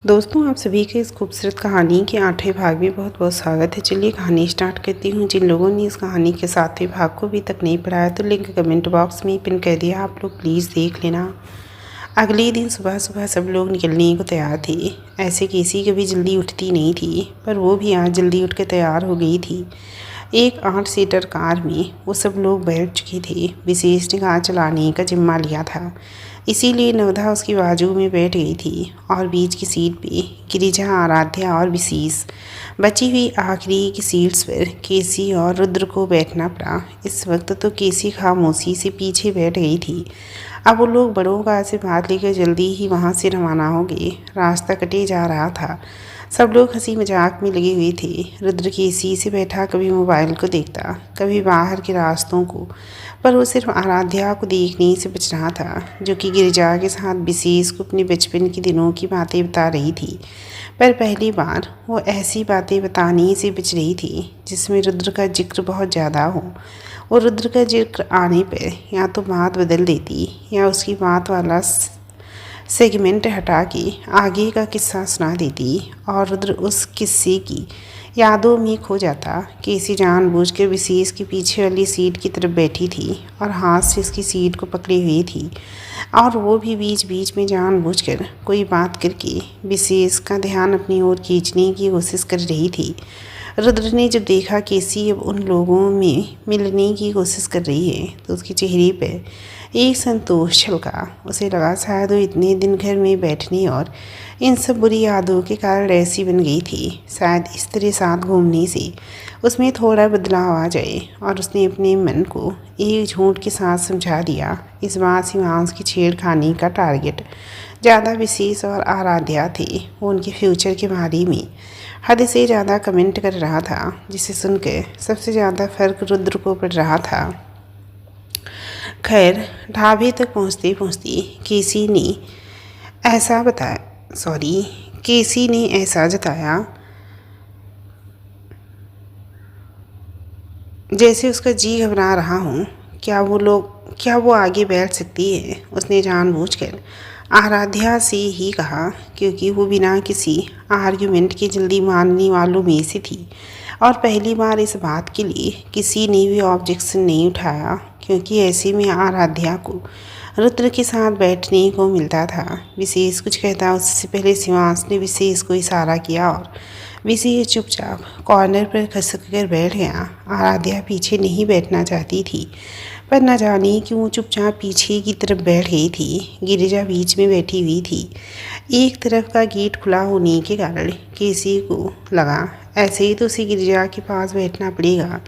दोस्तों, आप सभी के इस खूबसूरत कहानी के 8वें भाग में बहुत बहुत स्वागत है। चलिए कहानी स्टार्ट करती हूँ। जिन लोगों ने इस कहानी के 7वें भाग को अभी तक नहीं पढ़ा है तो लिंक कमेंट बॉक्स में पिन कर दिया, आप लोग प्लीज़ देख लेना। अगले दिन सुबह सुबह सब लोग निकलने को तैयार थे। ऐसे केसी कभी जल्दी उठती नहीं थी, पर वो भी आज जल्दी उठ कर तैयार हो गई थी। एक 8 सीटर कार में वो सब लोग बैठ चुके थे। विशेष ने कार चलाने का जिम्मा लिया था, इसीलिए नवधा उसकी बाजू में बैठ गई थी और बीच की सीट पे गिरिजा, आराध्या और विशेष। बची हुई आखिरी की सीट्स पर केसी और रुद्र को बैठना पड़ा। इस वक्त तो केसी खामोशी से पीछे बैठ गई थी। अब वो लोग बड़ों का आशीर्वाद लेकर जल्दी ही वहाँ से रवाना हो गए। रास्ता कटे जा रहा था, सब लोग हंसी मजाक में लगे हुए थे। रुद्र केसी से बैठा कभी मोबाइल को देखता, कभी बाहर के रास्तों को, पर वो सिर्फ आराध्या को देखने से बच रहा था, जो कि गिरिजा के साथ विशेष को अपने बचपन के दिनों की बातें बता रही थी। पर पहली बार वो ऐसी बातें बताने से बच रही थी जिसमें रुद्र का जिक्र बहुत ज़्यादा हो। और रुद्र का जिक्र आने पर या तो बात बदल देती या उसकी बात वाला सेगमेंट हटा के आगे का किस्सा सुना देती और रुद्र उस किस्से की यादों में खो जाता। केसी जानबूझकर विशेष के पीछे वाली सीट की तरफ बैठी थी और हाथ से उसकी सीट को पकड़ी हुई थी, और वो भी बीच बीच में जानबूझकर कोई बात करके विशेष का ध्यान अपनी ओर खींचने की कोशिश कर रही थी। रुद्र ने जब देखा केसी अब उन लोगों में मिलने की कोशिश कर रही है तो उसके चेहरे पर एक संतोष छलका। उसे लगा शायद वो इतने दिन घर में बैठने और इन सब बुरी यादों के कारण ऐसी बन गई थी। शायद इस तरह साथ घूमने से उसमें थोड़ा बदलाव आ जाए, और उसने अपने मन को एक झूठ के साथ समझा दिया। इस बार शिवांश की छेड़खानी का टारगेट ज़्यादा विशेष और आराध्या थे। वो उनके फ्यूचर के बारे में हद से ज़्यादा कमेंट कर रहा था, जिसे सुनकर सबसे ज़्यादा फर्क रुद्र को पड़ रहा था। खैर, ढाबे तक पहुँचते पहुँचते केसी ने ऐसा जताया जैसे उसका जी घबरा रहा हो। क्या वो आगे बैठ सकती है? उसने जानबूझकर आराध्या से ही कहा, क्योंकि वो बिना किसी आर्गुमेंट के जल्दी मानने वालों में से थी, और पहली बार इस बात के लिए किसी ने भी ऑब्जेक्शन नहीं उठाया, क्योंकि ऐसे में आराध्या को रुद्र के साथ बैठने को मिलता था। विशेष कुछ कहता उससे पहले शिवांश ने विशेष को इशारा किया और विशेष चुपचाप कॉर्नर पर खसक कर बैठ गया। आराध्या पीछे नहीं बैठना चाहती थी, पर न जाने क्यों चुपचाप पीछे की तरफ बैठ गई थी। गिरिजा बीच में बैठी हुई थी। एक तरफ का गेट खुला होने के कारण केसी को लगा ऐसे ही तो उसे गिरिजा के पास बैठना पड़ेगा,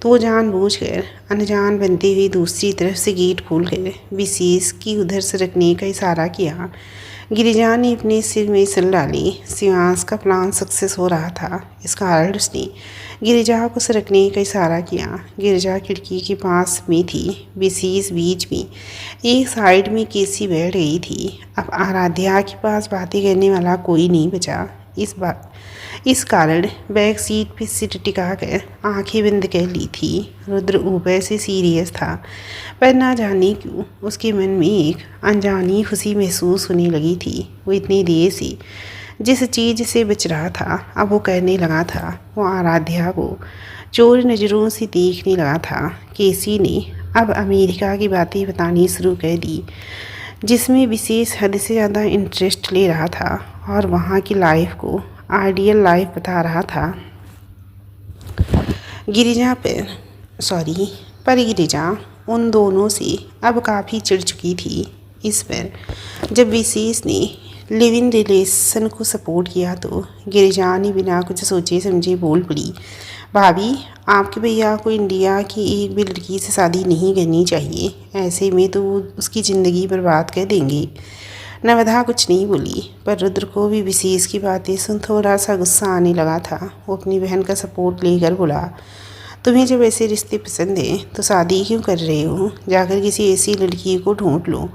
तो वो जानबूझकर अनजान बनते हुए दूसरी तरफ से गेट खोलकर विशेष की उधर सरकने का इशारा किया। गिरिजा ने अपने सिर में सिल डाली। शिवांश का प्लान सक्सेस हो रहा था, इस कारण उसने गिरिजा को सरकने का इशारा किया। गिरिजा खिड़की के पास में थी, विशेष बीच में, एक साइड में केसी बैठ गई थी। अब आराध्या के पास बातें करने वाला कोई नहीं बचा। इस कारण बैक सीट पर सिर टिकाकर आंखें बंद कर ली थी। रुद्र ऊपर से सीरियस था, पर ना जाने क्यों उसके मन में एक अनजानी खुशी महसूस होने लगी थी। वो इतनी देर से जिस चीज़ से बच रहा था अब वो करने लगा था। वो आराध्या को चोर नज़रों से देखने लगा था। केसी ने अब अमेरिका की बातें बतानी शुरू कर दी, जिसमें विशेष हद से ज़्यादा इंटरेस्ट ले रहा था और वहाँ की लाइफ को आइडियल लाइफ बता रहा था। गिरिजा उन दोनों से अब काफ़ी चिढ़ चुकी थी। इस पर जब विशेष ने लिव इन रिलेशन को सपोर्ट किया तो गिरिजा ने बिना कुछ सोचे समझे बोल पड़ी, भाभी, आपके भैया को इंडिया की एक भी लड़की से शादी नहीं करनी चाहिए, ऐसे में तो वो उसकी ज़िंदगी बर्बाद कर देंगे। नवधा कुछ नहीं बोली, पर रुद्र को भी विशेष की बातें सुन थोड़ा सा गुस्सा आने लगा था। वो अपनी बहन का सपोर्ट लेकर बोला, तुम्हें जब ऐसे रिश्ते पसंद हैं तो शादी क्यों कर रहे हो? जाकर किसी ऐसी लड़की को ढूंढ लो।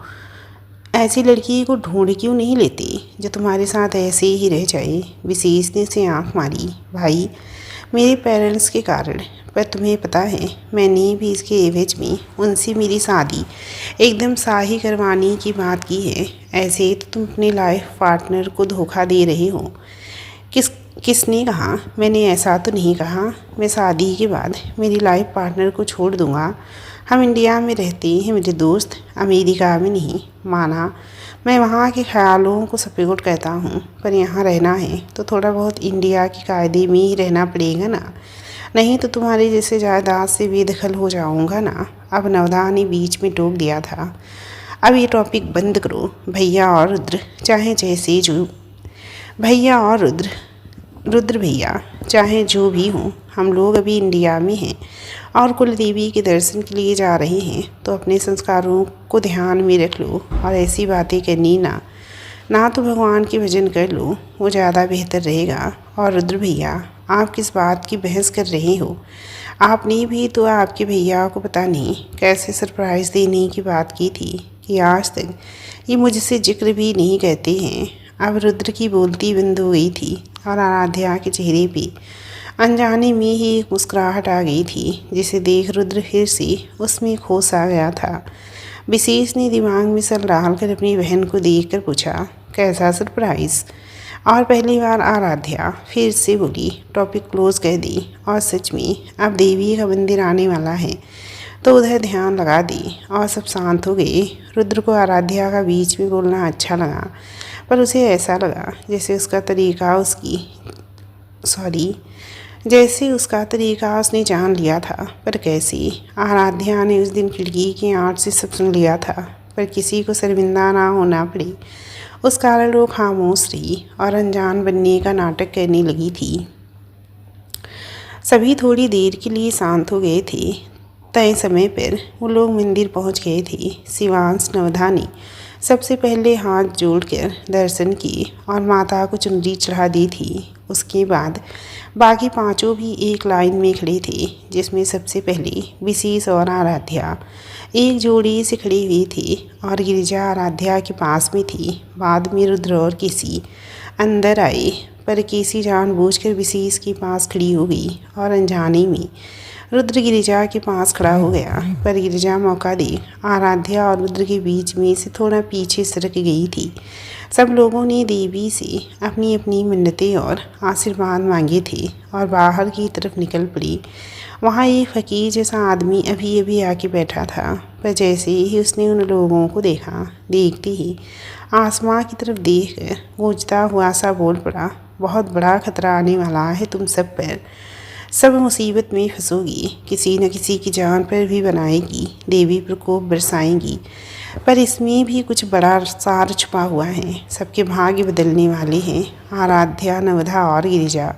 ऐसी लड़की को ढूंढ क्यों नहीं लेते जो तुम्हारे साथ ऐसे ही रह जाए? विशेष ने उसे आँख मारी। भाई, मेरे पेरेंट्स के कारण पर तुम्हें पता है मैंने भी इसके एवज में उनसे मेरी शादी एकदम शाही करवाने की बात की है। ऐसे तो तुम अपने लाइफ पार्टनर को धोखा दे रहे हो। किसने कहा? मैंने ऐसा तो नहीं कहा। मैं शादी के बाद मेरी लाइफ पार्टनर को छोड़ दूंगा। हम इंडिया में रहते हैं मेरे दोस्त, अमेरिका में नहीं। माना मैं वहाँ के ख्यालों को सपोर्ट करता हूँ, पर यहाँ रहना है तो थोड़ा बहुत इंडिया के कायदे में ही रहना पड़ेगा ना, नहीं तो तुम्हारे जैसे जायदाद से बेदखल हो जाऊँगा ना। अब नवदा ने बीच में टोक दिया था। अब ये टॉपिक बंद करो। भैया और रुद्र चाहे जैसे जो भैया और रुद्र भैया चाहे जो भी हों, हम लोग अभी इंडिया में हैं और कुल देवी के दर्शन के लिए जा रहे हैं, तो अपने संस्कारों को ध्यान में रख लो और ऐसी बातें करनी ना तो भगवान की भजन कर लो, वो ज़्यादा बेहतर रहेगा। और रुद्र भैया, आप किस बात की बहस कर रहे हो? आपने भी तो आपके भैया को पता नहीं कैसे सरप्राइज़ देने की बात की थी कि आज तक ये मुझसे जिक्र भी नहीं कहते हैं। अब रुद्र की बोलती बंद हो गई थी और आराध्या के चेहरे पे अनजाने में ही एक मुस्कुराहट आ गई थी, जिसे देख रुद्र फिर से उसमें खोस आ गया था। विशेष ने दिमाग में सर डाल कर अपनी बहन को देखकर पूछा, कैसा सरप्राइज़? और पहली बार आराध्या फिर से बोली, टॉपिक क्लोज कर दी। और सच में अब देवी का मंदिर आने वाला है तो उधर ध्यान लगा दी और सब शांत हो गए। रुद्र को आराध्या का बीच में बोलना अच्छा लगा, पर उसे ऐसा लगा जैसे उसका तरीका उसने जान लिया था। पर कैसे? आराध्या ने उस दिन खिड़की की आड़ से सब सुन लिया था, पर किसी को शर्मिंदा ना होना पड़े उस कारण वो खामोश रही और अनजान बनने का नाटक करने लगी थी। सभी थोड़ी देर के लिए शांत हो गए थे। तय समय पर वो लोग मंदिर पहुंच गए थे। शिवांश नवधा ने सबसे पहले हाथ जोड़कर दर्शन किए और माता को चुनरी चढ़ा दी थी। उसके बाद बाकी पांचों भी एक लाइन में खड़े थे, जिसमें सबसे पहले विशेष और आराध्या एक जोड़ी से खड़ी हुई थी और गिरिजा आराध्या के पास में थी। बाद में रुद्र और केसी अंदर आए, पर केसी जानबूझकर विशेष के पास खड़ी हो गई और अनजाने में रुद्र गिरिजा के पास खड़ा हो गया। पर गिरिजा मौका दे आराध्या और रुद्र के बीच में से थोड़ा पीछे सरक गई थी। सब लोगों ने देवी से अपनी अपनी मन्नतें और आशीर्वाद मांगे थे और बाहर की तरफ निकल पड़ी। वहाँ एक फ़कीर जैसा आदमी अभी अभी आके बैठा था, पर जैसे ही उसने उन लोगों को देखा, देखते ही आसमां की तरफ देख कर गूंजता हुआ सा बोल पड़ा, बहुत बड़ा खतरा आने वाला है तुम सब पर। सब मुसीबत में फंसोगी, किसी न किसी की जान पर भी बनाएगी, देवी प्रकोप बरसाएंगी। पर इसमें भी कुछ बड़ा सार छुपा हुआ है। सबके भाग्य बदलने वाले हैं। आराध्या, नवधा और गिरिजा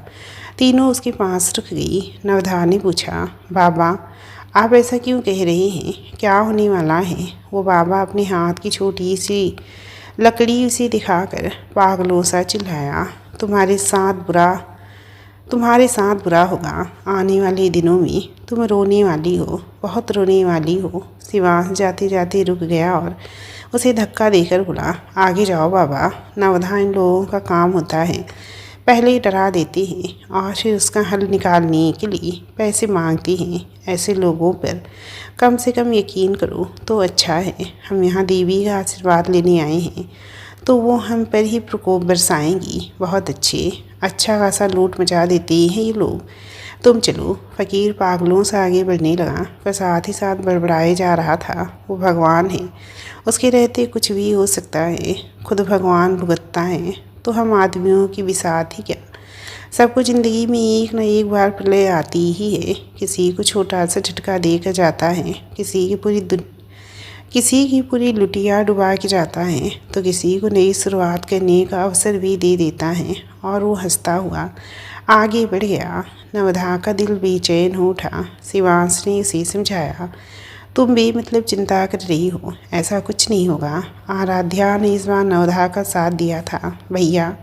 तीनों उसके पास रुक गई। नवधा ने पूछा, बाबा आप ऐसा क्यों कह रहे हैं? क्या होने वाला है? वो बाबा अपने हाथ की छोटी सी लकड़ी उसे दिखाकर पागलों सा चिल्लाया, तुम्हारे साथ बुरा होगा। आने वाले दिनों में तुम रोने वाली हो, बहुत रोने वाली हो। शिवांश जाते जाते रुक गया और उसे धक्का देकर बोला, आगे जाओ बाबा। नवधा इन लोगों का काम होता है, पहले डरा देते हैं और फिर उसका हल निकालने के लिए पैसे मांगते हैं। ऐसे लोगों पर कम से कम यकीन करो तो अच्छा है। हम यहाँ देवी का आशीर्वाद लेने आए हैं, तो वो हम पर ही प्रकोप बरसाएंगी। बहुत अच्छा खासा लूट मचा देते हैं ये लोग। तुम चलो। फ़कीर पागलों से आगे बढ़ने लगा, पर साथ ही साथ बड़बड़ाए जा रहा था, वो भगवान है, उसके रहते कुछ भी हो सकता है। खुद भगवान भुगतता है तो हम आदमियों की बिसात ही क्या। सबको ज़िंदगी में एक न एक बार प्रलय आती ही है। किसी को छोटा सा झटका देकर जाता है, किसी की पूरी लुटिया डुबा के जाता है, तो किसी को नई शुरुआत करने का अवसर भी दे देता है। और वो हंसता हुआ आगे बढ़ गया। नवधा का दिल बेचैन हो उठा। शिवांश ने उसे समझाया, तुम बेमतलब चिंता कर रही हो, ऐसा कुछ नहीं होगा। आराध्या ने इस बार नवधा का साथ दिया था। भैया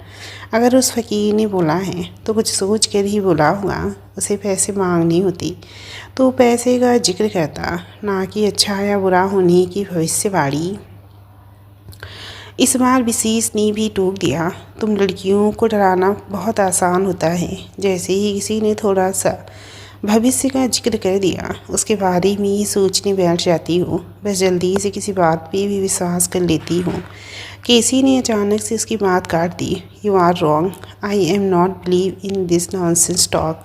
अगर उस फ़कीर ने बोला है तो कुछ सोच कर ही बोला होगा। उसे पैसे मांगनी होती तो पैसे का जिक्र करता, ना कि अच्छा या बुरा होने की भविष्यवाणी। इस बार विशेष ने भी टोक दिया, तुम लड़कियों को डराना बहुत आसान होता है। जैसे ही किसी ने थोड़ा सा भविष्य का जिक्र कर दिया, उसके बारे में ही सोचने बैठ जाती हूँ। बस जल्दी से किसी बात पे भी विश्वास कर लेती हूँ। केसी ने अचानक से उसकी बात काट दी। You are wrong, I am not believe in this nonsense talk.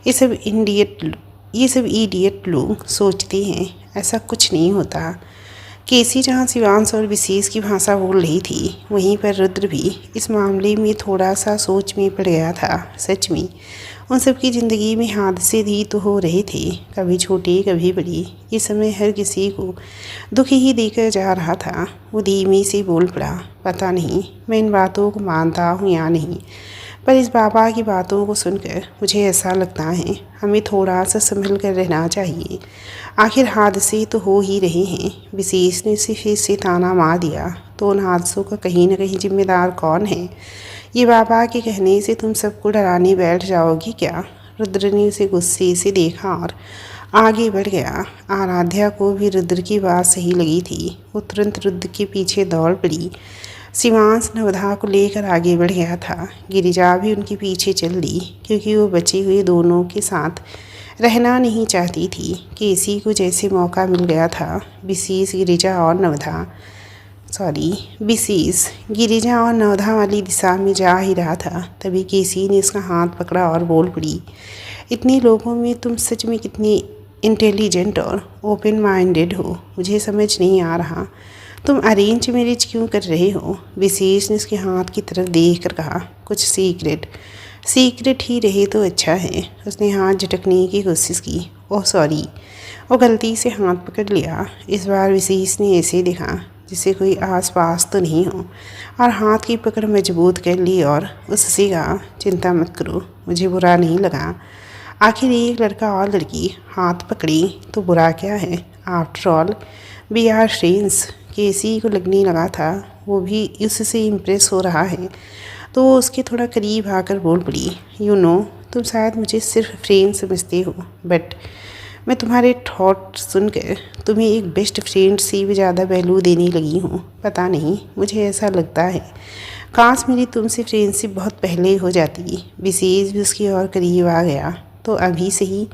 ये सब इडियट लोग सोचते हैं, ऐसा कुछ नहीं होता। केसी जहाँ शिवांश और विशेष की भाषा बोल रही थी, वहीं पर रुद्र भी इस मामले में थोड़ा सा सोच में पड़ गया था। सच में उन सबकी ज़िंदगी में हादसे भी तो हो रहे थे, कभी छोटे कभी बड़ी। ये समय हर किसी को दुख ही देकर जा रहा था। वो धीमे से बोल पड़ा, पता नहीं मैं इन बातों को मानता हूँ या नहीं, पर इस बाबा की बातों को सुनकर मुझे ऐसा लगता है हमें थोड़ा सा संभल कर रहना चाहिए। आखिर हादसे तो हो ही रहे हैं। विशेष ने उसे फिर से ताना मार दिया, तो उन हादसों का कहीं न कहीं जिम्मेदार कौन है? ये बाबा के कहने से तुम सबको डराने बैठ जाओगी क्या? रुद्र ने उसे गुस्से से देखा और आगे बढ़ गया। आराध्या को भी रुद्र की बात सही लगी थी। वो तुरंत रुद्र के पीछे दौड़ पड़ी। शिवांश नवधा को लेकर आगे बढ़ गया था। गिरिजा भी उनके पीछे चल दी, क्योंकि वो बचे हुए दोनों के साथ रहना नहीं चाहती थी। केसी को जैसे मौका मिल गया था, विशेष गिरिजा और नवधा वाली दिशा में जा ही रहा था। तभी केसी ने उसका हाथ पकड़ा और बोल पड़ी, इतने लोगों में तुम सच में कितनी इंटेलिजेंट और ओपन माइंडेड हो, मुझे समझ नहीं आ रहा। तुम अरेंज मैरिज क्यों कर रहे हो? विशेष ने उसके हाथ की तरफ देख कर कहा, कुछ सीक्रेट ही रहे तो अच्छा है। उसने हाथ झटकने की कोशिश की। Oh sorry. वो गलती से हाथ पकड़ लिया। इस बार विशेष ने ऐसे देखा जिसे कोई आसपास तो नहीं हो, और हाथ की पकड़ मजबूत कर ली और उससे कहा, चिंता मत करो, मुझे बुरा नहीं लगा। आखिर एक लड़का और लड़की हाथ पकड़ी तो बुरा क्या है? After all we are friends. केसी को लगने लगा था वो भी उससे इम्प्रेस हो रहा है, तो वो उसके थोड़ा करीब आकर बोल पड़ी, यू नो तुम शायद मुझे सिर्फ फ्रेंड समझते हो, बट मैं तुम्हारे थॉट सुनकर तुम्हें एक बेस्ट फ्रेंड से भी ज़्यादा वैल्यू देने लगी हूँ। पता नहीं, मुझे ऐसा लगता है काश मेरी तुमसे फ्रेंडशिप बहुत पहले हो जाती। विशेष भी उसकी और करीब आ गया। तो अभी से ही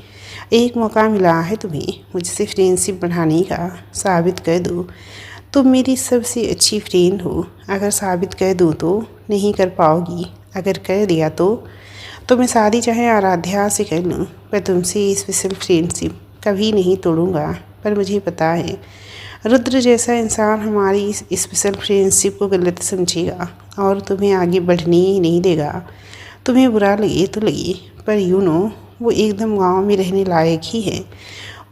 एक मौका मिला है तुम्हें मुझसे फ्रेंडशिप बढ़ाने का, साबित कर दो तुम मेरी सबसे अच्छी फ्रेंड हो। अगर साबित कर दूँ तो नहीं कर पाओगी, अगर कर दिया तो मैं शादी चाहे आराध्या से कर लूँ, पर तुमसे स्पेशल फ्रेंडशिप कभी नहीं तोड़ूंगा। पर मुझे पता है रुद्र जैसा इंसान हमारी इस स्पेशल फ्रेंडशिप को गलत समझेगा और तुम्हें आगे बढ़ने ही नहीं देगा। तुम्हें बुरा लगे तो लगे, पर यू नो वो एकदम गांव में रहने लायक ही है।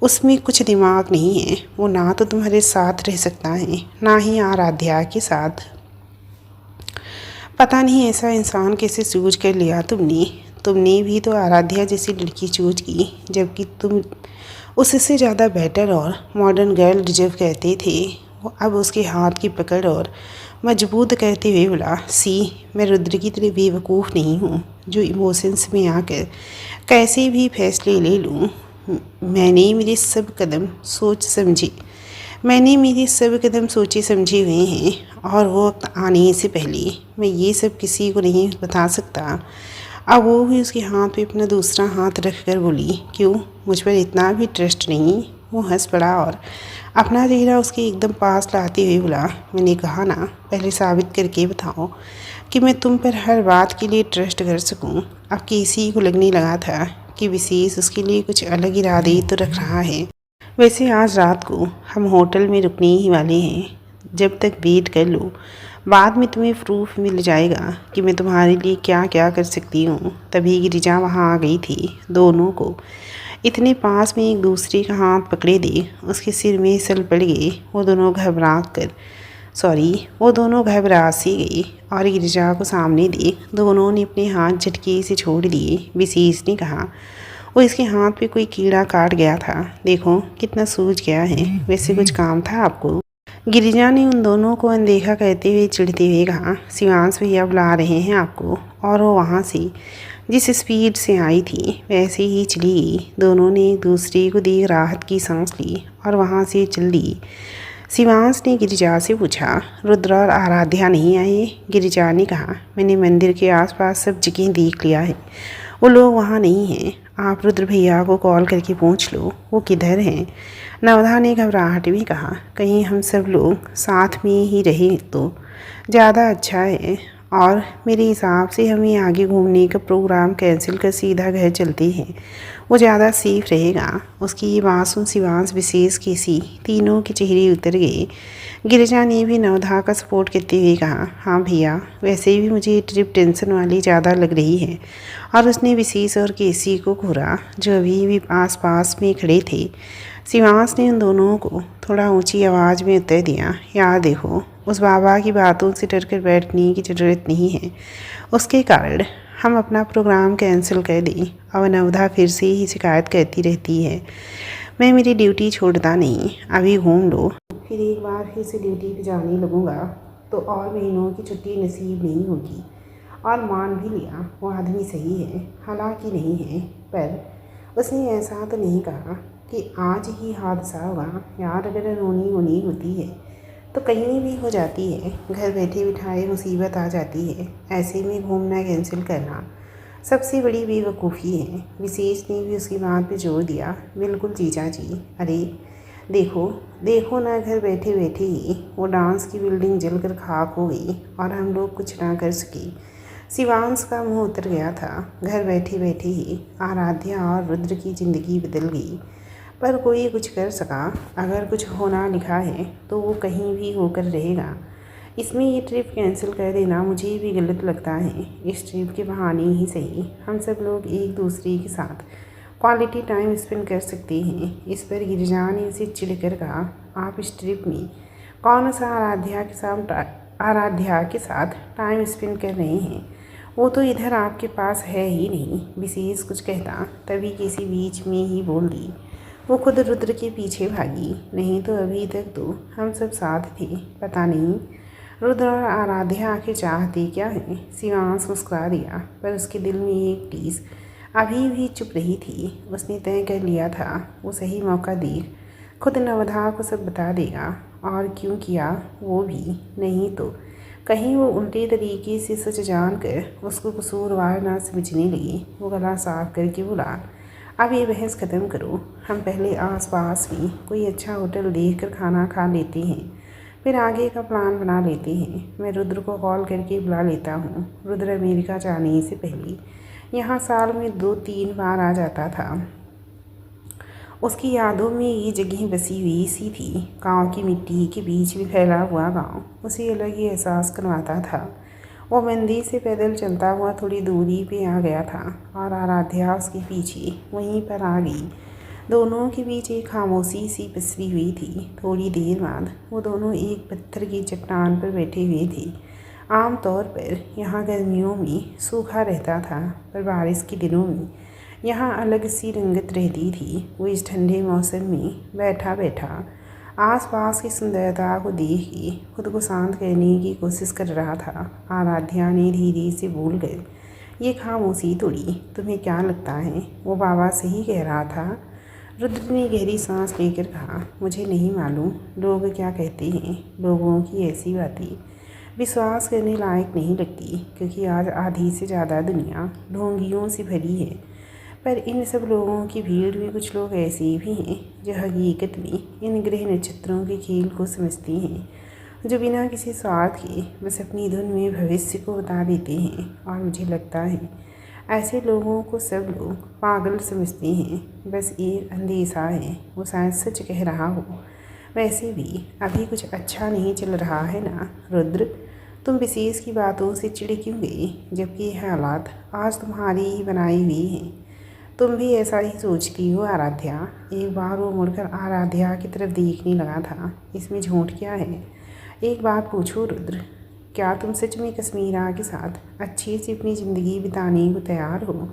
उसमें कुछ दिमाग नहीं है। वो ना तो तुम्हारे साथ रह सकता है, ना ही आराध्या के साथ। पता नहीं ऐसा इंसान कैसे चूज कर लिया तुमने भी तो आराध्या जैसी लड़की चूज की, जबकि तुम उससे ज़्यादा बेटर और मॉडर्न गर्ल डिजर्व करते थे। वो अब उसके हाथ की पकड़ और मजबूत करते हुए बोला, सी मैं रुद्र की तरह बेवकूफ़ नहीं हूँ जो इमोशंस में आकर कैसे भी फैसले ले लूँ। मैंने मेरे सब कदम सोचे समझे हुए हैं, और वो वक्त आने से पहले मैं ये सब किसी को नहीं बता सकता। अब वो भी उसके हाथ पे अपना दूसरा हाथ रख कर बोली, क्यों मुझ पर इतना भी ट्रस्ट नहीं? वो हंस पड़ा और अपना चेहरा उसके एकदम पास लाते हुए बोला, मैंने कहा ना, पहले साबित करके बताओ कि मैं तुम पर हर बात के लिए ट्रस्ट कर सकूं। अब किसी को लगने लगा था कि विशेष उसके लिए कुछ अलग इरादे तो रख रहा है। वैसे आज रात को हम होटल में रुकने ही वाले हैं, जब तक वेट कर लो, बाद में तुम्हें प्रूफ मिल जाएगा कि मैं तुम्हारे लिए क्या क्या कर सकती हूँ। तभी गिरिजा वहाँ आ गई थी। दोनों को इतने पास में एक दूसरे का हाथ पकड़े दे उसके सिर में सल पड़ गए। वो दोनों घबरा सी गई और गिरिजा को सामने दे दोनों ने अपने हाथ झटके से छोड़ दिए। विशेष ने कहा, वो इसके हाथ पे कोई कीड़ा काट गया था, देखो कितना सूज गया है। वैसे कुछ काम था आपको? गिरिजा ने उन दोनों को अनदेखा करते हुए चिढ़ते हुए कहा, शिवांश भैया बुला रहे हैं आपको। और वो वहाँ से जिस स्पीड से आई थी वैसे ही चली गई। दोनों ने एक दूसरे को देख राहत की सांस ली और वहाँ से चल दी। शिवांश ने गिरिजा से पूछा, रुद्र और आराध्या नहीं आए? गिरिजा ने कहा, मैंने मंदिर के आसपास सब जगह देख लिया है, वो लोग वहाँ नहीं हैं। आप रुद्र भैया को कॉल करके पूछ लो वो किधर हैं। नवधा ने घबराहट में कहा, कहीं हम सब लोग साथ में ही रहें तो ज़्यादा अच्छा है, और मेरे हिसाब से हमें आगे घूमने का प्रोग्राम कैंसिल कर सीधा घर चलते हैं, वो ज़्यादा सेफ रहेगा। उसकी ये बात सुन शिवांश, विशेष केसी तीनों के चेहरे उतर गए। गिरिजा ने भी नवधा का सपोर्ट करते हुए कहा, हाँ भैया, वैसे भी मुझे ये ट्रिप टेंशन वाली ज़्यादा लग रही है। और उसने विशेष और केसी को घूरा जो अभी भी आस पास में खड़े थे। शिवांश ने उन दोनों को थोड़ा ऊंची आवाज़ में उत्तर दिया, यार देखो, उस बाबा की बातों से डर कर बैठने की ज़रूरत नहीं है। उसके कारण हम अपना प्रोग्राम कैंसिल कर दें और नवधा फिर से ही शिकायत करती रहती है। मैं मेरी ड्यूटी छोड़ता नहीं, अभी घूम लो, फिर एक बार फिर से ड्यूटी पे जाने लगूँगा तो और महीनों की छुट्टी नसीब नहीं होगी। और मान भी लिया वो आदमी सही है, हालांकि नहीं है, पर उसने ऐसा तो नहीं कहा कि आज ही हादसा हुआ। यार, अगर रोनी होनी होती है तो कहीं भी हो जाती है, घर बैठे बिठाए मुसीबत आ जाती है। ऐसे में घूमना कैंसिल करना सबसे बड़ी बेवकूफ़ी है। विशेष ने भी उसकी बात पे जोर दिया, बिल्कुल जीजा जी, अरे देखो देखो ना, घर बैठे बैठे ही वो डांस की बिल्डिंग जलकर खाक हो गई और हम लोग कुछ ना कर सके। शिवांश का मुंह उतर गया था। घर बैठे बैठे ही आराध्या और रुद्र की ज़िंदगी बदल गई, पर कोई कुछ कर सका। अगर कुछ होना लिखा है तो वो कहीं भी होकर रहेगा। इसमें ये ट्रिप कैंसिल कर देना मुझे भी गलत लगता है। इस ट्रिप के बहाने ही सही हम सब लोग एक दूसरे के साथ क्वालिटी टाइम स्पेंड कर सकते हैं। इस पर गिरिजा ने उसे चिढ़कर कहा, आप इस ट्रिप में कौन सा आराध्या के साथ टाइम स्पेंड कर रहे हैं? वो तो इधर आपके पास है ही नहीं। विशेष कुछ कहता तभी किसी बीच में ही बोल दी, वो खुद रुद्र के पीछे भागी, नहीं तो अभी तक तो हम सब साथ थे। पता नहीं रुद्र और आराध्या आखिर चाहते क्या है। शिवांश मुस्कुरा दिया, पर उसके दिल में एक टीस अभी भी चुप रही थी। उसने तय कर लिया था वो सही मौका देख खुद नवधा को सब बता देगा। और क्यों किया वो भी, नहीं तो कहीं वो उल्टे तरीके से सच जानकर उसको कसूरवार ना समझने लगी। वो गला साफ करके बोला, अब ये बहस ख़त्म करो। हम पहले आसपास में कोई अच्छा होटल देखकर खाना खा लेते हैं, फिर आगे का प्लान बना लेते हैं। मैं रुद्र को कॉल करके बुला लेता हूँ। रुद्र अमेरिका जाने से पहले यहाँ साल में 2-3 बार आ जाता था। उसकी यादों में ये जगह बसी हुई सी थी। गांव की मिट्टी के बीच में फैला हुआ गांव उसे अलग ही एहसास करवाता था। वो मंदिर से पैदल चलता हुआ थोड़ी दूरी पे आ गया था और आराध्या उसके पीछे वहीं पर आ गई। दोनों के बीच एक खामोशी सी पसरी हुई थी। थोड़ी देर बाद वो दोनों एक पत्थर की चट्टान पर बैठे हुए थे। आमतौर पर यहाँ गर्मियों में सूखा रहता था, पर बारिश के दिनों में यहाँ अलग सी रंगत रहती थी। वो इस ठंडे मौसम में बैठा बैठा आसपास की सुंदरता को देख के खुद को शांत करने की कोशिश कर रहा था। आराध्या ने धीरे से बोल गए, ये खामोशी तोड़ी, तुम्हें क्या लगता है वो बाबा सही कह रहा था? रुद्र ने गहरी सांस लेकर कहा, मुझे नहीं मालूम लोग क्या कहते हैं। लोगों की ऐसी बातें विश्वास करने लायक नहीं लगती, क्योंकि आज आधी से ज़्यादा दुनिया ढोंगियों से भरी है। पर इन सब लोगों की भीड़ में कुछ लोग ऐसे भी हैं जो हकीकत में इन ग्रह नक्षत्रों के खेल को समझते हैं, जो बिना किसी स्वार्थ के बस अपनी धुन में भविष्य को बता देते हैं। और मुझे लगता है ऐसे लोगों को सब लोग पागल समझते हैं। बस एक अंदेशा है वो शायद सच कह रहा हो। वैसे भी अभी कुछ अच्छा नहीं चल रहा है ना रुद्र? तुम विशेष की बातों से चिढ़ क्यों गई, जबकि ये हालात आज तुम्हारी ही बनाई हुई हैं? तुम भी ऐसा ही सोचती हो आराध्या? एक बार वो मुड़कर आराध्या की तरफ देखने लगा था। इसमें झूठ क्या है? एक बात पूछो रुद्र, क्या तुम सच में कश्मीरा के साथ अच्छे से अपनी ज़िंदगी बिताने को तैयार हो?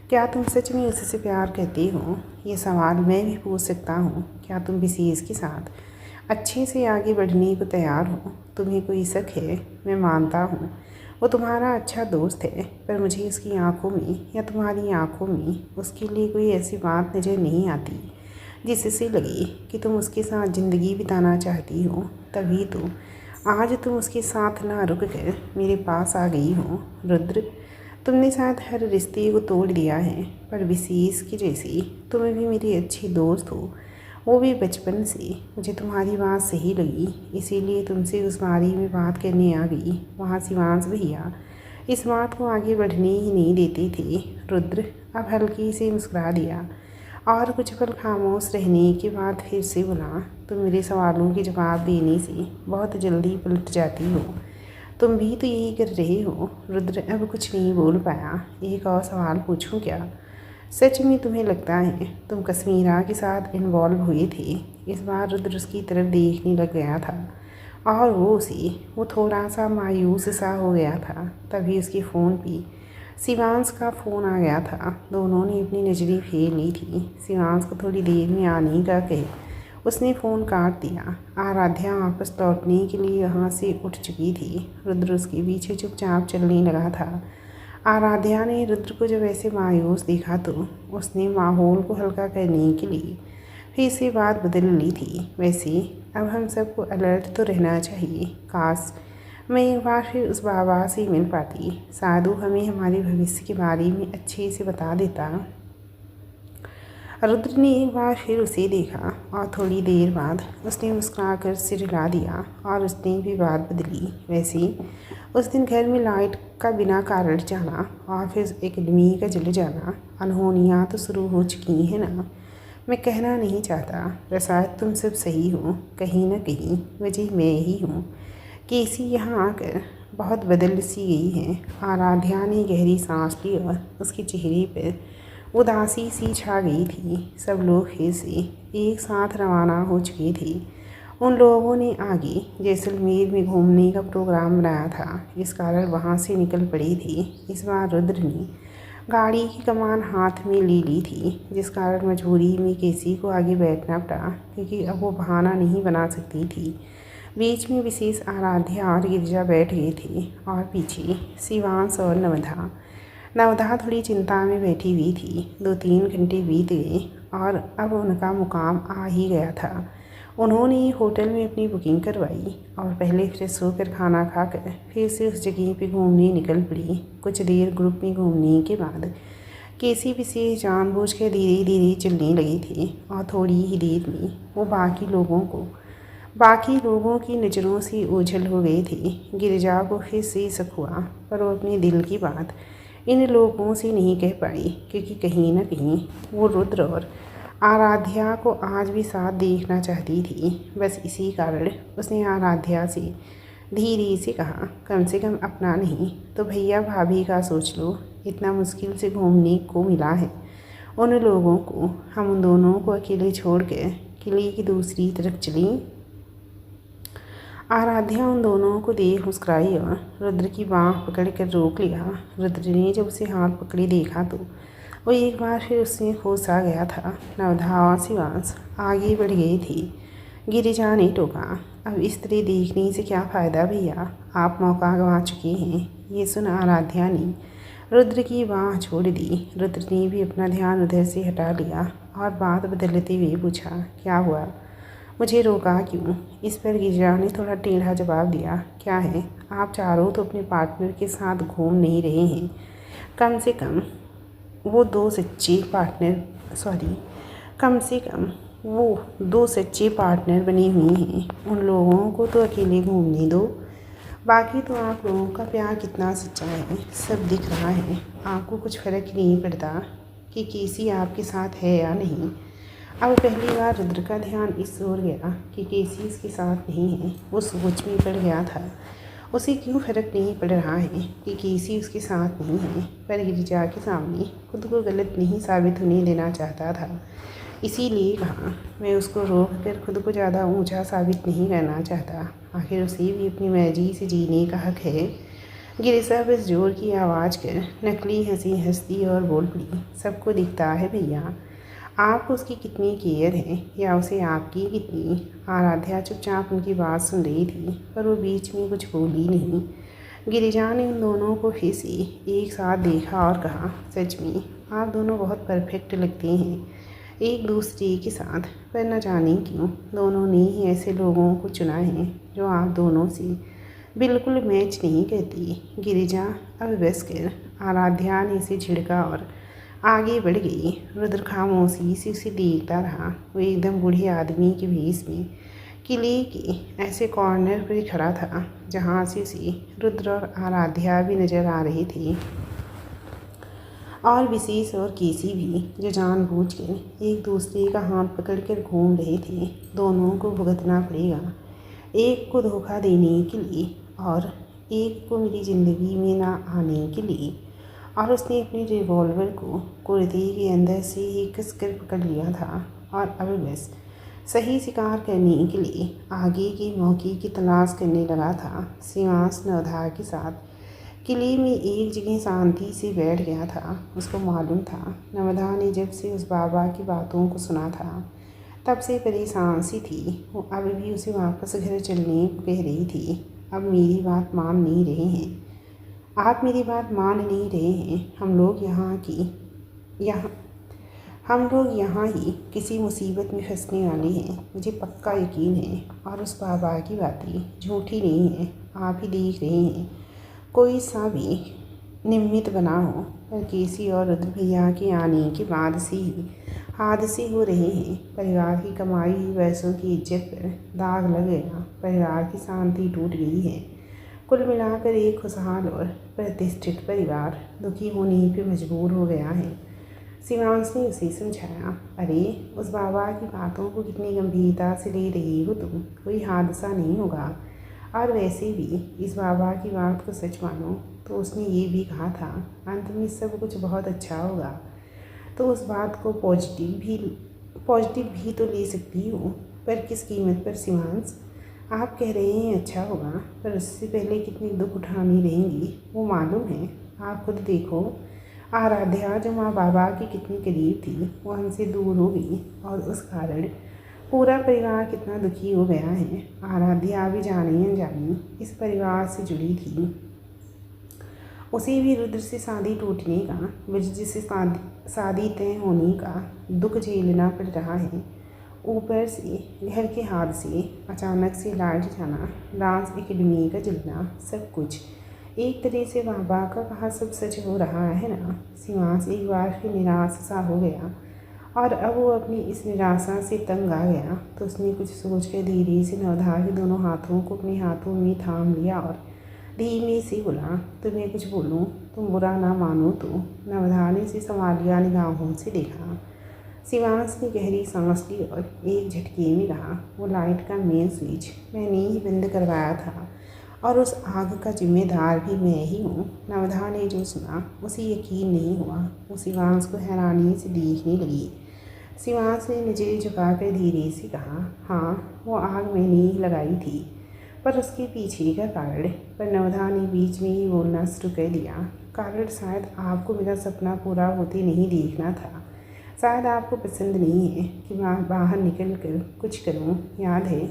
क्या तुम सच में उससे प्यार करते हो? ये सवाल मैं भी पूछ सकता हूँ। क्या तुम विशेष के साथ अच्छे से आगे बढ़ने को तैयार हो? तुम्हें कोई शक है? मैं मानता हूँ वो तुम्हारा अच्छा दोस्त है, पर मुझे उसकी आंखों में या तुम्हारी आंखों में उसके लिए कोई ऐसी बात नज़र नहीं आती जिससे लगे कि तुम उसके साथ ज़िंदगी बिताना चाहती हो। तभी तो आज तुम उसके साथ ना रुक कर मेरे पास आ गई हो। रुद्र, तुमने शायद हर रिश्ते को तोड़ दिया है, पर विशेष की जैसी तुम भी मेरी अच्छी दोस्त हो, वो भी बचपन से। मुझे तुम्हारी बात सही लगी, इसीलिए तुमसे उस बारे में बात करने आ गई। वहाँ शिवांश भैया इस बात को आगे बढ़ने ही नहीं देते थे। रुद्र अब हल्की से मुस्कुरा दिया और कुछ पल खामोश रहने के बाद फिर से बोला, तुम मेरे सवालों के जवाब देने से बहुत जल्दी पलट जाती हो। तुम भी तो यही कर रहे हो। रुद्र अब कुछ नहीं बोल पाया। एक और सवाल पूछूं क्या? सच में तुम्हें लगता है तुम कश्मीरा के साथ इन्वॉल्व हुए थे? इस बार रुद्र उसकी तरफ देखने लग गया था और वो थोड़ा सा मायूस सा हो गया था। तभी उसके फ़ोन पे शिवांश का फ़ोन आ गया था। दोनों ने अपनी नज़रें फेर ली थी। शिवांश को थोड़ी देर में आने का कहे उसने फ़ोन काट दिया। आराध्या वापस लौटने के लिए यहाँ से उठ चुकी थी। रुद्र उसके पीछे चुपचाप चलने लगा था। आराध्या ने रुद्र को जब ऐसे मायूस देखा तो उसने माहौल को हल्का करने के लिए फिर से बात बदल ली थी। वैसे अब हम सबको अलर्ट तो रहना चाहिए। काश मैं एक बार फिर उस बाबा से मिल पाती, साधु हमें हमारे भविष्य के बारे में अच्छे से बता देता। रुद्र ने एक बार फिर उसे देखा और थोड़ी देर बाद उसने मुस्कुराकर सिर हिला दिया और उसने भी बात बदली। वैसे उस दिन घर में लाइट का बिना कारण जाना और फिर एकेडमी का जल जाना, अनहोनियाँ तो शुरू हो चुकी हैं ना। मैं कहना नहीं चाहता, पर शायद तुम सब सही हो। कहीं ना कहीं वजह मैं ही हूँ। केसी यहाँ आकर बहुत बदल सी गई है। आराध्या ने गहरी सांस ली और उसके चेहरे पर उदासी सी छा गई थी। सब लोग फिर से एक साथ रवाना हो चुके थे। उन लोगों ने आगे जैसलमेर में घूमने का प्रोग्राम बनाया था, इस कारण वहाँ से निकल पड़ी थी। इस बार रुद्र ने गाड़ी की कमान हाथ में ले ली थी, जिस कारण मजबूरी में केसी को आगे बैठना पड़ा, क्योंकि अब वो बहाना नहीं बना सकती थी। बीच में विशेष आराध्या और गिरिजा बैठ गए थे और पीछे शिवांश और नवधा थोड़ी चिंता में बैठी हुई थी। 2-3 घंटे बीत गए और अब उनका मुकाम आ ही गया था। उन्होंने होटल में अपनी बुकिंग करवाई और पहले फ्रेश होकर खाना खाकर फिर से उस जगह पे घूमने निकल पड़ी। कुछ देर ग्रुप में घूमने के बाद केसी विशेष जानबूझ के धीरे धीरे चलने लगी थी और थोड़ी ही देर में वो बाकी लोगों की नज़रों से ओझल हो गए थे। गिरिजा को फिर से शक हुआ, पर वो अपने दिल की बात इन लोगों से नहीं कह पाई, क्योंकि कहीं न कहीं वो रुद्र और आराध्या को आज भी साथ देखना चाहती थी। बस इसी कारण उसने आराध्या से धीरे से कहा, कम से कम अपना नहीं तो भैया भाभी का सोच लो। इतना मुश्किल से घूमने को मिला है उन लोगों को। हम उन दोनों को अकेले छोड़ के किले की दूसरी तरफ चली। आराध्या उन दोनों को देख मुस्कुराई और रुद्र की बाँह पकड़ कर रोक लिया। रुद्र ने जब उसे हाथ पकड़े देखा तो वो एक बार फिर उसमें होश आ गया था। नवधा और शिवांश आगे बढ़ गए थे। गिरिजा ने टोका, अब इस तरह देखने से क्या फ़ायदा भैया, आप मौका गंवा चुके हैं। ये सुन आराध्या ने रुद्र की बाँह छोड़ दी। रुद्र ने भी अपना ध्यान उधर से हटा लिया और बात बदलते हुए पूछा, क्या हुआ, मुझे रोका क्यों? इस पर गिरिजा ने थोड़ा टेढ़ा जवाब दिया, क्या है, आप चारों तो अपने पार्टनर के साथ घूम नहीं रहे हैं। कम से कम वो दो सच्चे पार्टनर बने हुए हैं। उन लोगों को तो अकेले घूमने दो। बाकी तो आप लोगों का प्यार कितना सच्चा है सब दिख रहा है। आपको कुछ फ़र्क ही नहीं पड़ता कि केसी आपके साथ है या नहीं। अब पहली बार रुद्र का ध्यान इस ओर गया कि केसी इसके साथ नहीं है। वो सोच में पड़ गया था उसे क्यों फ़र्क नहीं पड़ रहा है कि केसी उसके साथ नहीं है, पर गिरिजा के सामने खुद को गलत नहीं साबित होने देना चाहता था। इसीलिए कहा, मैं उसको रोक कर खुद को ज़्यादा ऊंचा साबित नहीं करना चाहता। आखिर उसे भी अपनी मर्जी से जीने का हक है। गिरिजा बस जोर की आवाज़ कर नकली हंसी हंसती और बोल पड़ी, सबको दिखता है भैया, आपको उसकी कितनी केयर है या उसे आपकी कितनी। आराध्या चुपचाप उनकी बात सुन रही थी, पर वो बीच में कुछ बोली नहीं। गिरिजा ने उन दोनों को फिर से एक साथ देखा और कहा, सच में आप दोनों बहुत परफेक्ट लगते हैं एक दूसरे के साथ, पर न जाने क्यों दोनों ने ही ऐसे लोगों को चुना है जो आप दोनों से बिल्कुल मैच नहीं करती। गिरिजा अब बस कर, आराध्या ने इसे झिड़का और आगे बढ़ गई। रुद्र खामोशी से उसे देखता रहा। वो एकदम बूढ़े आदमी के भेष में किले के ऐसे कॉर्नर पर खड़ा था जहाँ से उसे रुद्र और आराध्या भी नजर आ रहे थे, और विशेष और केसी भी, जो जानबूझकर एक दूसरे का हाथ पकड़कर घूम रहे थे। दोनों को भुगतना पड़ेगा, एक को धोखा देने के लिए और एक को मेरी ज़िंदगी में ना आने के लिए। और उसने अपने रिवॉल्वर को कुर्ते के अंदर से ही कसकर पकड़ लिया था और अब बस सही शिकार करने के लिए आगे के मौके की तलाश करने लगा था। शिवांश नवधा के साथ किले में एक जगह शांति से बैठ गया था। उसको मालूम था नवधा ने जब से उस बाबा की बातों को सुना था तब से परेशान सी थी। वो अब भी उसे वापस घर चलने को कह रही थी। अब मेरी बात मान नहीं रहे हैं, आप मेरी बात मान नहीं रहे हैं। हम लोग यहाँ ही किसी मुसीबत में फंसने वाले हैं, मुझे पक्का यकीन है। और उस बाबा की बातें झूठी नहीं है, आप ही देख रहे हैं। कोई सा भी निमित्त बना हो, पर केसी और रुद्र भैया के आने के बाद से ही हादसे हो रहे हैं। परिवार की कमाई हुई पैसों की इज्जत पर दाग लग गया, परिवार की शांति टूट गई है। कुल मिलाकर एक खुशहाल और प्रतिष्ठित परिवार दुखी होने पर मजबूर हो गया है। शिवांश ने उसे समझाया, अरे उस बाबा की बातों को कितनी गंभीरता से ले रही हो तुम, कोई हादसा नहीं होगा। और वैसे भी इस बाबा की बात को सच मानो तो उसने ये भी कहा था अंत में सब कुछ बहुत अच्छा होगा, तो उस बात को पॉजिटिव भी तो ले सकती हो, पर किस कीमत पर। शिवांश, आप कह रहे हैं अच्छा होगा, पर उससे पहले कितनी दुख उठानी रहेंगी वो मालूम है। आप खुद देखो, आराध्या जो माँ बाबा की कितनी करीब थी वो हमसे दूर हो गई, और उस कारण पूरा परिवार कितना दुखी हो गया है। आराध्या भी जानी अनजानी इस परिवार से जुड़ी थी। उसे भी रुद्र से शादी टूटने का, विजय से शादी तय होने का दुख झेलना पड़ रहा है। ऊपर से घर के हादसे, अचानक से लाइट जाना, डांस एकेडमी का जलना, सब कुछ एक तरह से बाबा का कहा सब सच हो रहा है ना। शिवांश एक बार फिर निराश सा हो गया, और अब वो अपनी इस निराशा से तंग आ गया। तो उसने कुछ सोचकर धीरे से नवधा के दोनों हाथों को अपने हाथों में थाम लिया और धीमे से बोला, तुम्हें कुछ बोलूं, तुम बुरा ना मानो तो। नवधा ने उसे सवालिया निगाहों से देखा। शिवांश ने गहरी सांस ली और एक झटके में कहा, वो लाइट का मेन स्विच मैंने ही बंद करवाया था, और उस आग का जिम्मेदार भी मैं ही हूँ। नवधा ने जो सुना उसे यकीन नहीं हुआ। वो शिवांश को हैरानी से देखने लगी। शिवांश ने नजरें झुकाकर धीरे से कहा, हाँ वो आग मैंने ही लगाई थी, पर उसके पीछे का कारण। पर नवधा ने बीच में ही बोलना शुरू कर दिया, कारण शायद आपको मेरा सपना पूरा होते नहीं देखना था। शायद आपको पसंद नहीं है कि मैं बाहर निकल कर कुछ करूँ। याद है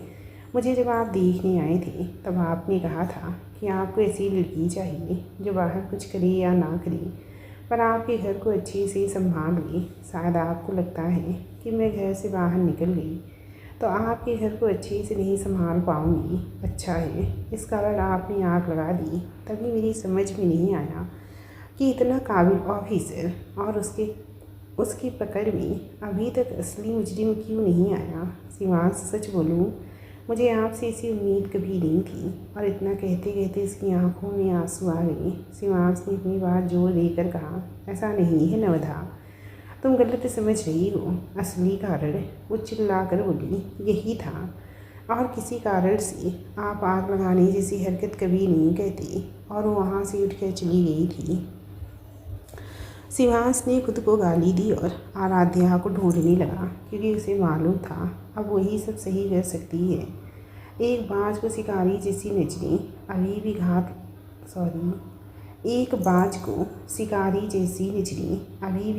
मुझे जब आप देखने आए थे तब आपने कहा था कि आपको ऐसी लड़की चाहिए जो बाहर कुछ करे या ना करे, पर आपके घर को अच्छे से संभाल ले। शायद आपको लगता है कि मैं घर से बाहर निकल गई तो आपके घर को अच्छे से नहीं संभाल पाऊँगी। अच्छा है, इस कारण आपने आग लगा दी। तभी मेरी समझ में नहीं आया कि इतना काबिल ऑफिसर और उसकी पकड़ में अभी तक असली मुजरिम क्यों नहीं आया। शिवांश, सच बोलूँ मुझे आपसे ऐसी उम्मीद कभी नहीं थी। और इतना कहते कहते इसकी आंखों में आंसू आ गए। शिवांश ने अपनी बात जोर देकर कहा, ऐसा नहीं है नवधा, तुम गलत समझ रही हो। असली कारण, वो चिल्ला कर बोली, यही था, और किसी कारण से आप आग लगाने जैसी हरकत कभी नहीं कहती। और वो वहाँ से उठकर चली गई थी। शिवांश ने खुद को गाली दी और आराध्या को ढूंढने लगा, क्योंकि उसे मालूम था अब वही सब सही कर सकती है। एक बाज को शिकारी जैसी नजरें अभी भी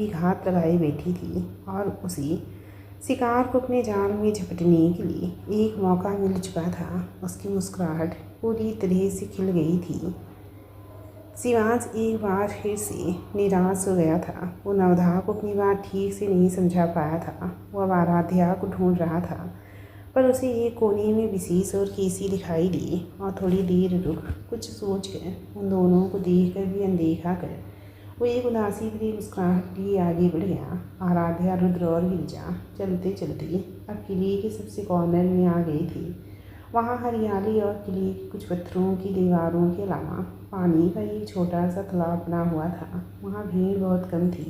घात लगाए बैठी थी, और उसे शिकार को अपने जाल में झपटने के लिए एक मौका मिल चुका था। उसकी मुस्कुराहट पूरी तरह से खिल गई थी। शिवांश एक बार फिर से निराश हो गया था। वो नवधा को अपनी बात ठीक से नहीं समझा पाया था। वो अब आराध्या को ढूंढ रहा था, पर उसे एक कोने में विशेष और केसी दिखाई दी। और थोड़ी देर रुक कुछ सोच कर, उन दोनों को देख कर भी अनदेखा कर, वो एक उदासी भरी मुस्कुराहट लिए आगे बढ़ गया। आराध्या, रुद्र और गिरिजा चलते चलते अब किले के सबसे कॉर्नर में आ गई थी। वहाँ हरियाली और किले की कुछ पत्थरों की दीवारों के अलावा पानी का एक छोटा सा तालाब बना हुआ था। वहाँ भीड़ बहुत कम थी,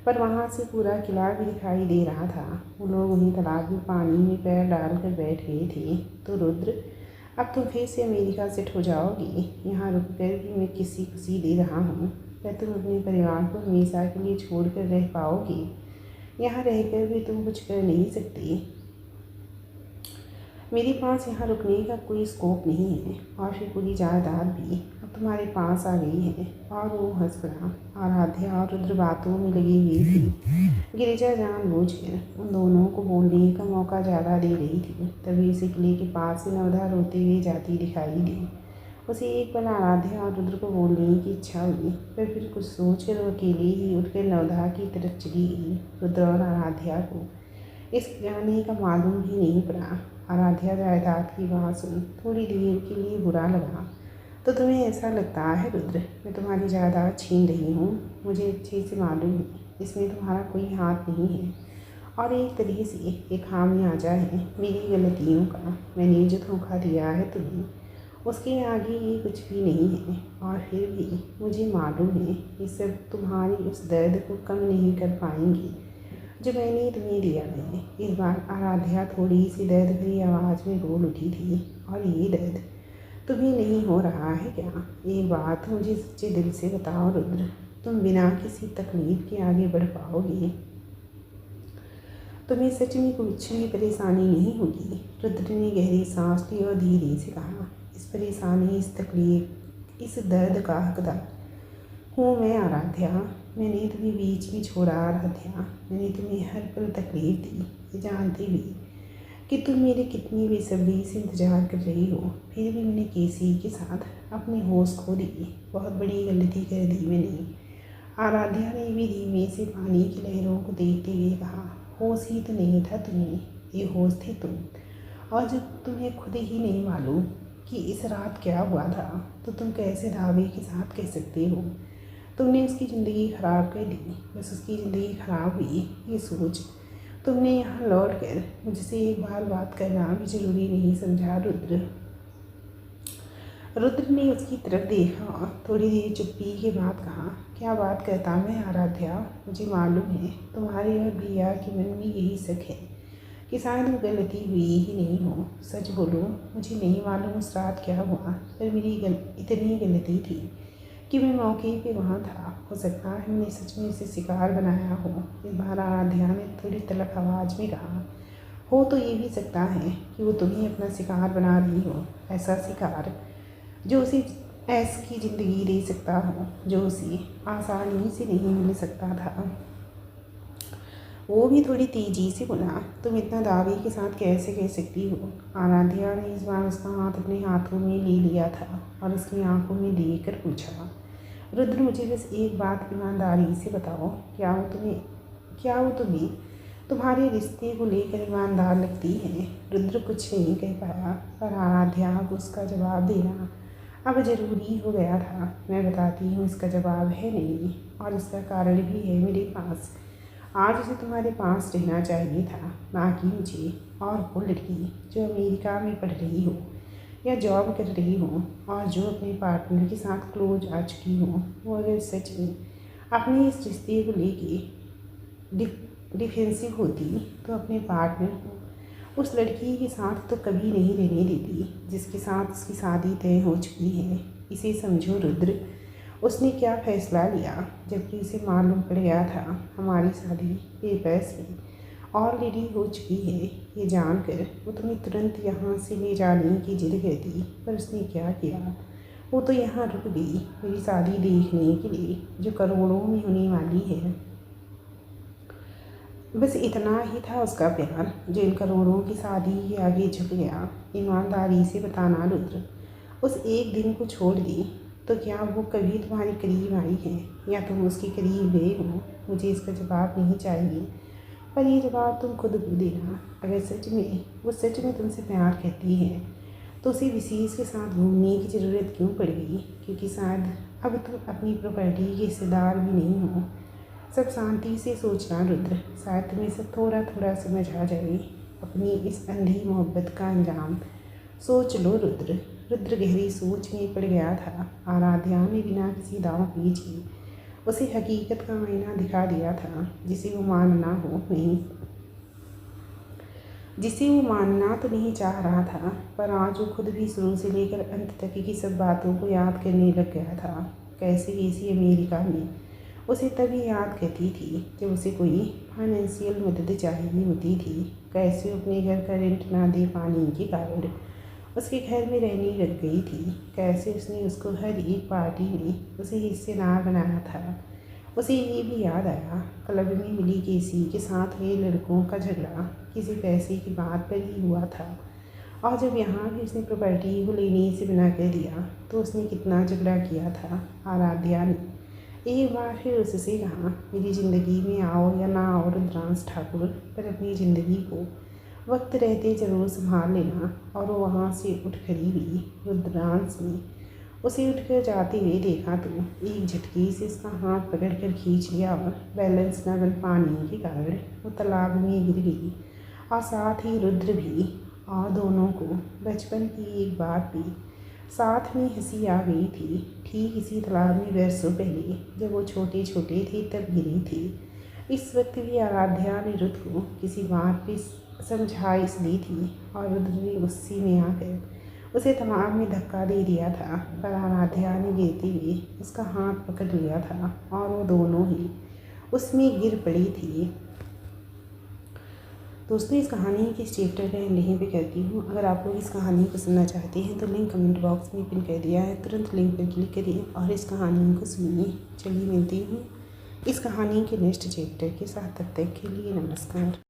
पर वहाँ से पूरा किला भी दिखाई दे रहा था। वो लोग वहीं तालाब में पानी में पैर डालकर बैठ गए थे। तो रुद्र, अब तुम फिर से अमेरिका सेट हो जाओगी? यहाँ रुककर भी मैं किसी को सी दे रहा हूँ। क्या तुम अपने परिवार को हमेशा के लिए छोड़ कर रह पाओगी? यहाँ रहकर भी तुम कुछ कर नहीं सकती। मेरे पास यहाँ रुकने का कोई स्कोप नहीं है, और फिर पूरी जायदाद भी अब तुम्हारे पास आ गई है। और वो हंस पड़ा। आराध्या और रुद्र बातों में लगी हुई थी। गिरिजा जानबूझकर उन दोनों को बोलने का मौका ज़्यादा दे रही थी। तभी उसे किले के पास से नवधा रोते हुए जाती दिखाई दी। उसे एक पल आराध्या और रुद्र को बोलने की इच्छा हुई, पर फिर कुछ सोचकर वो अकेले ही उठकर नवधा की तरफ चली गई। रुद्र और आराध्या को इस जाने का मालूम ही नहीं पड़ा। आराध्या जायदाद की बात सुन थोड़ी देर के लिए बुरा लगा। तो तुम्हें ऐसा लगता है रुद्र, मैं तुम्हारी जायदाद छीन रही हूँ? मुझे अच्छे से मालूम है इसमें तुम्हारा कोई हाथ नहीं है, और एक तरह से ये खामियाजा है मेरी गलतियों का। मैंने जो धोखा दिया है तुम्हें, उसके आगे ये कुछ भी नहीं है। और फिर भी मुझे मालूम है ये सब तुम्हारी उस दर्द को कम नहीं कर पाएंगे जो मैंने तुम्हें दिया है। इस बार आराध्या थोड़ी सी दर्द भरी आवाज़ में बोल उठी थी। और ये दर्द तुम्हें नहीं हो रहा है क्या? एक बात मुझे सच्चे दिल से बताओ रुद्र, तुम बिना किसी तकलीफ के आगे बढ़ पाओगे? तुम्हें सच में कुछ भी परेशानी नहीं होगी? रुद्र ने गहरी सांस ली और धीरे से कहा, इस परेशानी, इस तकलीफ, इस दर्द का हकदार हूँ मैं आराध्या। मैंने तुम्हें बीच में छोड़ा आराध्या। मैंने तुम्हें हर पल तकलीफ दी, ये जानते हुए कि तुम मेरे कितनी बेसब्री से इंतज़ार कर रही हो। फिर भी मैंने केसी के साथ अपने होश खो दी। बहुत बड़ी गलती कर दी मैंने। आराध्या ने भी धीमे से पानी की लहरों को देखते हुए कहा, होश ही तो नहीं था तुम्हें, ये होश थे तुम। और जब तुम्हें खुद ही नहीं मालूम कि इस रात क्या हुआ था, तो तुम कैसे दावे के साथ कह सकते हो तुमने उसकी ज़िंदगी ख़राब कर दी? बस उसकी ज़िंदगी ख़राब हुई ये सोच तुमने यहाँ लौट कर मुझसे एक बार बात करना भी ज़रूरी नहीं समझा रुद्र। रुद्र ने उसकी तरफ देखा और थोड़ी देर चुप्पी के बाद कहा, क्या बात करता मैं आराध्या? मुझे मालूम है तुम्हारे और भैया के मन में यही शक है कि शायद वो गलती हुई ही नहीं हो। सच बोलो, मुझे नहीं मालूम उस रात क्या हुआ, पर मेरी इतनी गलती थी कि मैं मौके पे वहाँ था। हो सकता है मैंने सच में इसे शिकार बनाया हो। इस बार आराध्या ने थोड़ी तलख आवाज़ में कहा, हो तो ये भी सकता है कि वो तुम्हें अपना शिकार बना रही हो। ऐसा शिकार जो उसे ऐश की ज़िंदगी दे सकता हो, जो उसे आसानी से नहीं मिल सकता था। वो भी थोड़ी तेजी से बोला, तुम इतना दावे के साथ कैसे कह सकती हो? आराध्या ने इस बार उसका हाथ अपने हाथों में ले लिया था और उसकी आंखों में देखकर पूछा, रुद्र मुझे बस एक बात ईमानदारी से बताओ, क्या वो तुम्हें तुम्हारे रिश्ते को लेकर ईमानदार लगती है? रुद्र कुछ नहीं कह पाया, पर आराध्या को उसका जवाब देना अब ज़रूरी हो गया था। मैं बताती हूँ, इसका जवाब है नहीं, और इसका कारण भी है मेरे पास। आज उसे तुम्हारे पास रहना चाहिए था, ना कि मुझे। और वो लड़की जो अमेरिका में पढ़ रही हो या जॉब कर रही हो और जो अपने पार्टनर के साथ क्लोज आ चुकी हो, वो अगर सच में अपने इस रिश्ते को लेके डिफेंसिव होती तो अपने पार्टनर को उस लड़की के साथ तो कभी नहीं रहने देती जिसके साथ उसकी शादी तय हो चुकी है। इसे समझो रुद्र, उसने क्या फ़ैसला लिया, जबकि उसे मालूम पड़ गया था हमारी शादी पेपर्स में ऑलरेडी हो चुकी है। ये जानकर वो तुम्हें तुरंत यहाँ से ले जाने की जिद करती, पर उसने क्या किया, वो तो यहाँ रुक गई मेरी शादी देखने के लिए जो करोड़ों में होने वाली है। बस इतना ही था उसका प्यार जो इन करोड़ों की शादी के आगे झुक गया। ईमानदारी से बताना रुद्र, उस एक दिन को छोड़ दी तो क्या वो कभी तुम्हारे करीब आई है या तुम उसके करीब गए हो? मुझे इसका जवाब नहीं चाहिए, पर ये जवाब तुम खुद को देना। अगर वो सच में तुमसे प्यार करती है तो उसे विशेष के साथ घूमने की ज़रूरत क्यों पड़ गई? क्योंकि शायद अब तुम अपनी प्रॉपर्टी के हिस्सेदार भी नहीं हो। सब शांति से सोचना रुद्र, शायद तुम्हें सब थोड़ा थोड़ा समझ आ जाए अपनी इस अंधी मोहब्बत का अंजाम। सोच लो रुद्र। रुद्र गहरी सोच में पड़ गया था। आराध्या ने बिना किसी दांव पेची उसे हकीकत का आईना दिखा दिया था, जिसे वो मानना तो नहीं चाह रहा था, पर आज वो खुद भी शुरू से लेकर अंत तक की सब बातों को याद करने लग गया था। कैसी अमेरिका में उसे तभी याद करती थी जब उसे कोई फाइनेंशियल मदद चाहिए होती थी। कैसे अपने घर का रेंट ना दे पाने के कारण उसके घर में रहने लग गई थी। कैसे उसने उसको हर एक पार्टी में उसे हिस्सेदार बनाया था। उसे ये भी याद आया, क्लब में मिली केसी के साथ हुए लड़कों का झगड़ा किसी पैसे की बात पर ही हुआ था, और जब यहाँ भी उसने प्रॉपर्टी को लेने से मना कर दिया तो उसने कितना झगड़ा किया था। आराध्या ने एक बार फिर उससे कहा, मेरी ज़िंदगी में आओ या ना आओ रुद्रांश ठाकुर, पर अपनी ज़िंदगी को वक्त रहते ज़रूर संभाल लेना। और वो वहाँ से उठ खड़ी हुई। रुद्रांश ने उसे उठकर जाते हुए देखा तो एक झटके से उसका हाथ पकड़कर खींच लिया और बैलेंस न बन पाने के कारण वो तालाब में गिर गई, और साथ ही रुद्र भी। और दोनों को बचपन की एक बात भी साथ में हंसी आ गई थी। ठीक इसी तालाब में बरसों पहले जब वो छोटे छोटे थे तब गिरी थी। इस वक्त भी आराध्या ने रुद्र को किसी बात पे समझाइश दी थी, और रुद्र ने गुस्से में आकर उसे तालाब में धक्का दे दिया था, पर आराध्या ने गिरते हुए उसका हाथ पकड़ लिया था और वो दोनों ही उसमें गिर पड़ी थी। दोस्तों, इस कहानी के इस चैप्टर का एंड यहीं पे करती हूँ। अगर आप लोग इस कहानी को सुनना चाहते हैं तो लिंक कमेंट बॉक्स में पिन कर दिया है, तुरंत लिंक पर क्लिक करिए और इस कहानी को सुनिए। चलिए मिलती हूँ इस कहानी के नेक्स्ट चैप्टर के साथ, तब तक के लिए नमस्कार।